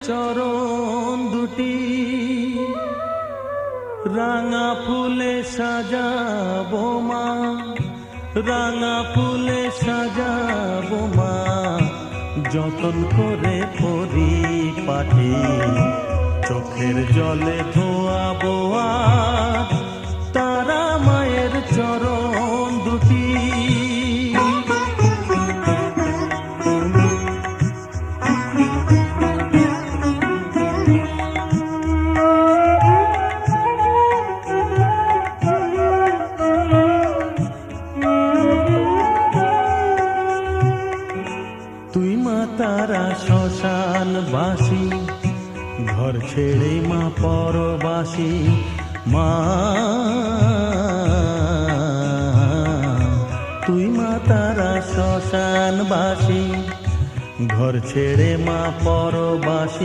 চরণ দুটি রাঙা ফুলে সাজাবো মা, রাঙা ফুলে সাজাবো মা, যতন করে পরিপাটি চোখের জলে ধোয়াবো আর তারা মায়ের চরণ দুটি। তুই মা তারা শ্মশানবাসী, ঘর ছেড়ে মা পরবাসী মা, তুই মা তারা শ্মশানবাসী, ঘর ছেড়ে মা পরবাসী।